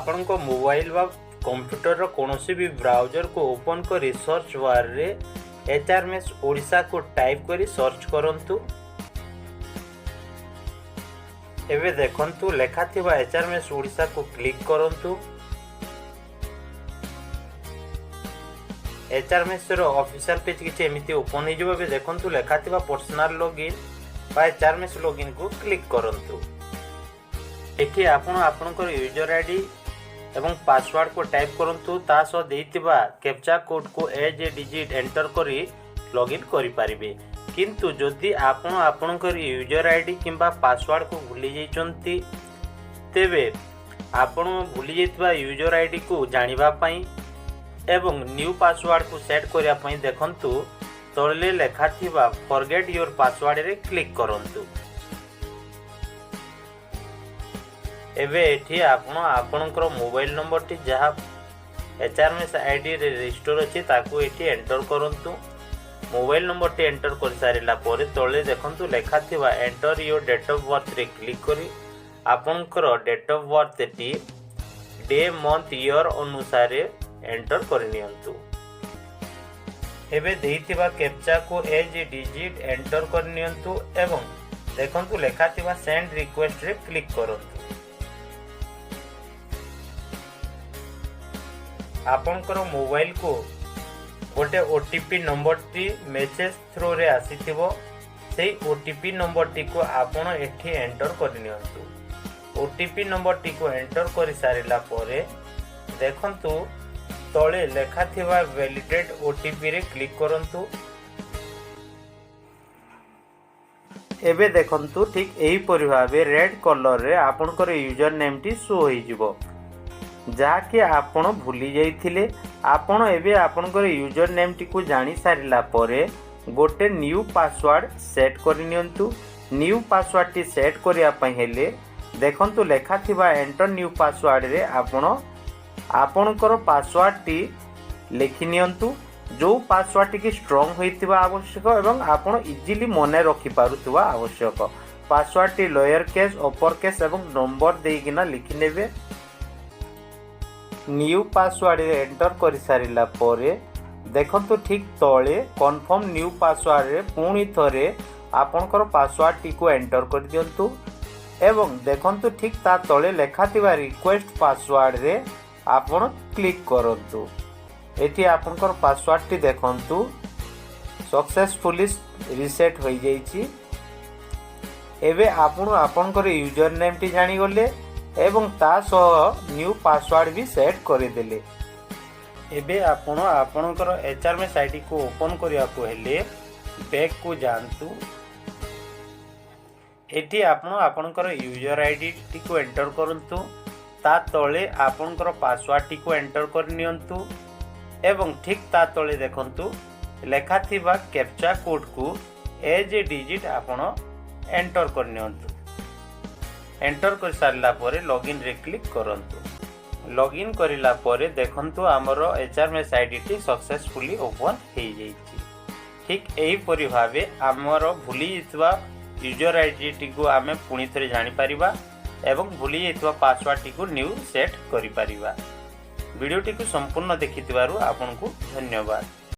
आपण को मोबाइल व कंप्यूटर कोनोसी भी ब्राउजर को ओपन करी सर्च बार रे एचआरएमएस ओडिशा को टाइप करी सर्च करंतु। एबे देखंतु लेखा थिबा एचआरएमएस ओडिशा को क्लिक करंतु। एचआरएमएस रो ऑफिशियल पेज किछि एमिति ओपन हे जबे देखंतु लेखा थिबा पर्सनल लॉगिन बा एचआरएमएस लॉगिन को क्लिक करंतु। एठी आपण आपनकर यूजर आईडी एवं पासवर्ड को टाइप करंतु। ता सो देइतिबा कैप्चा कोड को एज ए डिजिट एंटर करी लॉगिन करि परिबे। किंतु जदि आपण आपनकर यूजर आईडी किंबा पासवर्ड को भूली जाइचंती तेबे आपण भूली जाइतिबा यूजर आईडी को जानिबा पई एवं न्यू पासवर्ड को सेट करिया पई देखंतु तळे लेखा थिबा फॉरगेट योर पासवर्ड रे क्लिक करंतु। एबे एठी आपण आपनकर मोबाइल नंबर टी जहा एचआरएमएस आईडी रे रजिस्टर अछि ताकू एठी एंटर करंतु। मोबाइल नंबर टी एंटर कर सारिला परे तळे देखंतु लेखा थिबा enter your date of birth रे क्लिक करी आपनकर डेट ऑफ बर्थ टी डे मंथ ईयर अनुसार एंटर करनियंतु। एबे देइतिबा कैप्चा को एज ए डिजिट एंटर करनियंतु एवं देखंतु लेखा थिबा सेंड रिक्वेस्ट रे क्लिक करंतु। आपनकर मोबाइल को गोटे OTP number T message through रे आसीथिबो। सेही ओटीपी नंबर टी को आपण एठी एंटर करनियंतु। ओटीपी नंबर टी को एंटर करि सारिला परे देखंतु तळे लेखा थिबा वैलिडेट ओटीपी रे क्लिक करंतु। एबे देखंतु ठीक एही परि भाबे रेड कलर रे आपनकर यूजर नेम टी शो होई जिवो जहा कि आपण भूली जाइथिले। आपण एबे आपनकर यूजर नेम टी को जानि सारिला परे गोटे न्यू पासवर्ड सेट करनियंतु। न्यू पासवर्ड टी सेट करिया पई हेले देखंतु लेखा थिबा एंटर न्यू पासवर्ड रे आपणकर पासवर्ड टी लिखि नियंतु। जो पासवर्ड टी की स्ट्रांग होइतिबा आवश्यक एवं आपण इजीली मने रखि पारुतिबा आवश्यक। Password T lower case upper case एवं नंबर देइकिना लिखि नेबे। न्यू पासवर्ड रे एंटर करि सारिला परे देखंतु ठीक तळे कन्फर्म न्यू पासवर्ड रे पुणी थरे आपणकर पासवर्ड टी को एंटर कर दियंतु एवं देखंतु ठीक ता तळे लेखा थिबा रिक्वेस्ट पासवर्ड रे आपण क्लिक करंतु। एठी आपनकर पासवर्ड टी देखंतु सक्सेसफुली रीसेट होई जाईची। एबे आपण आपनकर यूजर नेम टी जानि गले एवं ता सह न्यू पासवर्ड भी सेट करि देले। एबे आपण आपनकर एचआरएमएस आईडी को ओपन करिया को हेले बैक को जानतु। एठी आपण आपनकर यूजर आईडी टी को एंटर करंतु। ता तळे आपनकर पासवर्ड टी को एंटर करनियंतु एवं ठीक ता तळे देखंतु लेखा थिबा कैप्चा कोड को एज ए डिजिट आपण एंटर करनियंतु। एंटर कर सारला परे लॉगिन रे क्लिक करंतु। लॉगिन करिला परे देखंतु हमरो एचआरएमएस आईडी टी सक्सेसफुली ओपन हे जाईची। ठीक एही परि भाबे हमरो भूली जितवा यूजर आईडी टी को आमे पुणी थरे जानि परिबा एवं भूली जितवा पासवर्ड टी को न्यू सेट करि परिबा। वीडियो टी को संपूर्ण देखिथिबारु आपनकु धन्यवाद।